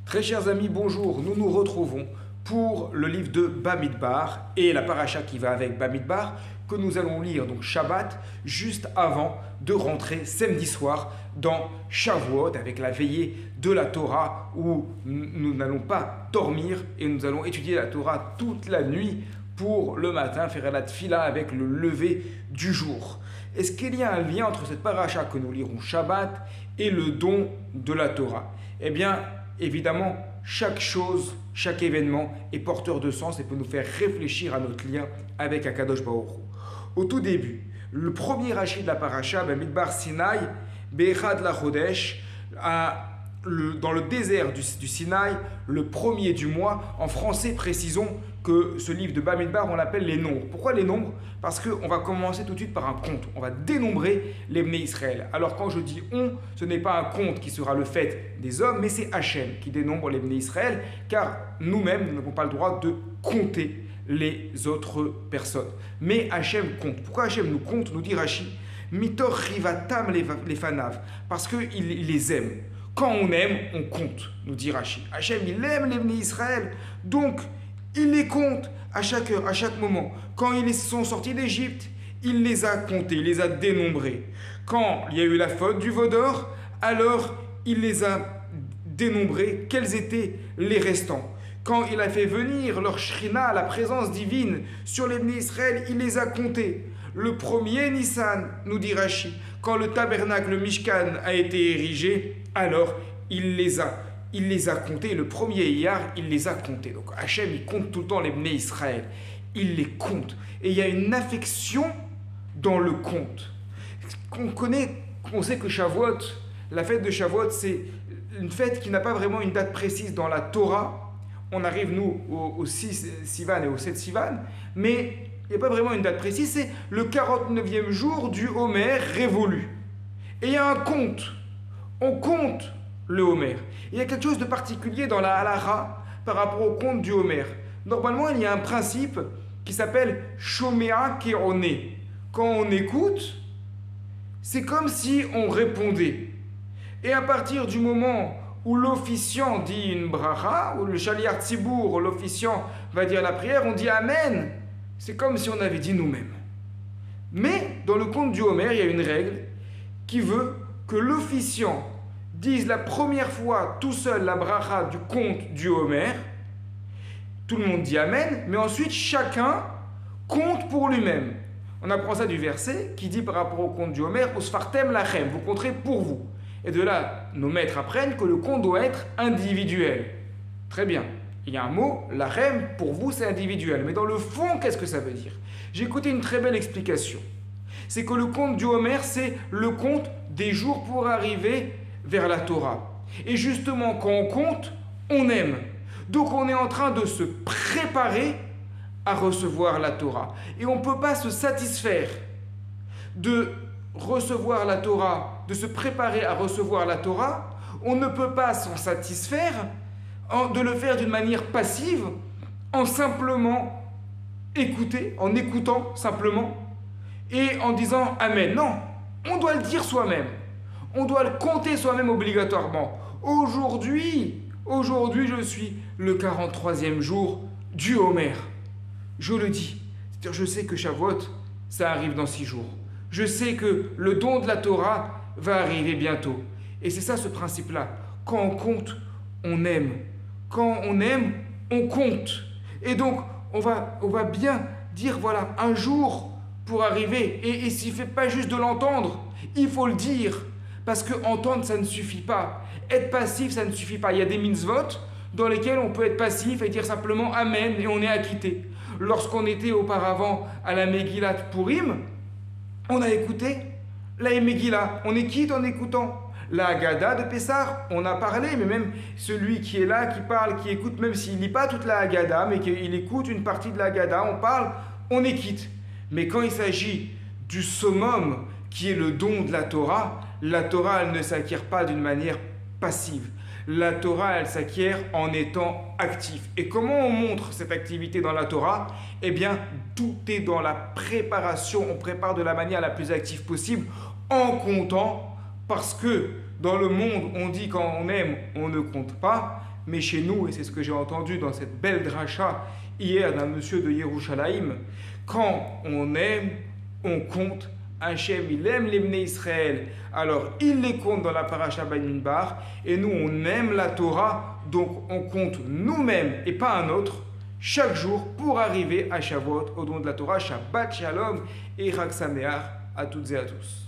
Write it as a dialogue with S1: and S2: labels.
S1: Très chers amis, bonjour. Nous nous retrouvons pour le livre de Bamidbar et la paracha qui va avec Bamidbar que nous allons lire donc Shabbat juste avant de rentrer samedi soir dans Shavuot avec la veillée de la Torah où nous n'allons pas dormir et nous allons étudier la Torah toute la nuit pour le matin faire la tfila avec le lever du jour. Est-ce qu'il y a un lien entre cette paracha que nous lirons Shabbat et le don de la Torah? Eh bien, évidemment, chaque chose, chaque événement est porteur de sens et peut nous faire réfléchir à notre lien avec Akadosh Baruch Hu. Au tout début, le premier rachid de la paracha, Bamidbar Sinaï, Be'echad la Chodesh, dans le désert du Sinaï, le premier du mois. En français, précisons que ce livre de Bamidbar, on l'appelle les nombres. Pourquoi les nombres? Parce qu'on va commencer tout de suite par un compte. On va dénombrer les Bnei Israël. Alors quand je dis on, ce n'est pas un compte qui sera le fait des hommes, mais c'est Hachem qui dénombre les Bnei Israël, car nous-mêmes, nous n'avons pas le droit de compter les autres personnes. Mais Hachem compte. Pourquoi Hachem nous compte? Nous dit Rashi, Mitor rivatam les fanav, parce qu'il les aime. Quand on aime, on compte, nous dit Rashi. Hachem, il aime les Bnei Israël, donc il les compte à chaque heure, à chaque moment. Quand ils sont sortis d'Égypte, il les a comptés, il les a dénombrés. Quand il y a eu la faute du veau d'or, alors il les a dénombrés. Quels étaient les restants? Quand il a fait venir leur shrina, la présence divine, sur les Bnei Israël, il les a comptés. Le premier Nissan, nous dit Rashi, quand le tabernacle, le Mishkan, a été érigé, alors il les a comptés. Le premier Iyar, il les a comptés. Donc Hachem, il compte tout le temps les Bnei Israël. Il les compte. Et il y a une affection dans le compte. On sait que Shavuot, la fête de Shavuot, c'est une fête qui n'a pas vraiment une date précise dans la Torah. On arrive, nous, au 6 Sivan et au 7 Sivan, mais il n'y a pas vraiment une date précise. C'est le 49e jour du Homer révolu. Et il y a un compte. On compte le Homer. Il y a quelque chose de particulier dans la Halara par rapport au compte du Homer. Normalement, il y a un principe qui s'appelle Shomea Keone. Quand on écoute, c'est comme si on répondait. Et à partir du moment où l'officiant dit une bracha, ou le shaliach tzibour, l'officiant va dire la prière, on dit Amen. C'est comme si on avait dit nous-mêmes. Mais dans le compte du Homer, il y a une règle qui veut que l'officiant dise la première fois tout seul la bracha du compte du Homer. Tout le monde dit Amen, mais ensuite chacun compte pour lui-même. On apprend ça du verset qui dit par rapport au compte du Homer, Usfartem lachem, vous compterez pour vous. Et de là, nos maîtres apprennent que le compte doit être individuel. Très bien. Il y a un mot, lachem, pour vous c'est individuel. Mais dans le fond, qu'est-ce que ça veut dire? J'ai écouté une très belle explication. C'est que le compte du Homer, c'est le compte des jours pour arriver vers la Torah. Et justement, quand on compte, on aime. Donc on est en train de se préparer à recevoir la Torah. Et on ne peut pas se satisfaire de recevoir la Torah, de se préparer à recevoir la Torah. On ne peut pas s'en satisfaire de le faire d'une manière passive, en simplement en écoutant simplement, et en disant Amen. Non, on doit le dire soi-même. On doit le compter soi-même obligatoirement. Aujourd'hui, je suis le 43e jour du Homer. Je le dis. C'est-à-dire, je sais que Shavuot, ça arrive dans 6 jours. Je sais que le don de la Torah va arriver bientôt. Et c'est ça ce principe-là. Quand on compte, on aime. Quand on aime, on compte. Et donc, on va bien dire, voilà, un jour pour arriver. Et s'il ne fait pas juste de l'entendre, il faut le dire. Parce que entendre, ça ne suffit pas. Être passif, ça ne suffit pas. Il y a des mitzvot dans lesquels on peut être passif et dire simplement Amen et on est acquitté. Lorsqu'on était auparavant à la Megillat Purim, on a écouté la Megillah. On est quitte en écoutant. La Haggadah de Pessah, on a parlé, mais même celui qui est là, qui parle, qui écoute, même s'il ne lit pas toute la Haggadah, mais qu'il écoute une partie de la Haggadah, on parle, on est quitte. Mais quand il s'agit du summum, qui est le don de la Torah, elle ne s'acquiert pas d'une manière passive. La Torah, elle s'acquiert en étant actif. Et comment on montre cette activité dans la Torah? Eh bien, tout est dans la préparation. On prépare de la manière la plus active possible en comptant, Parce que dans le monde, on dit quand on aime, on ne compte pas. Mais chez nous, et c'est ce que j'ai entendu dans cette belle dracha hier d'un monsieur de Yerushalayim, quand on aime, on compte. Hachem, il aime les Bnei Israël, alors il les compte dans la paracha Bamidbar, et nous on aime la Torah, donc on compte nous-mêmes et pas un autre, chaque jour pour arriver à Shavuot, au don de la Torah. Shabbat Shalom et Chag Sameach à toutes et à tous.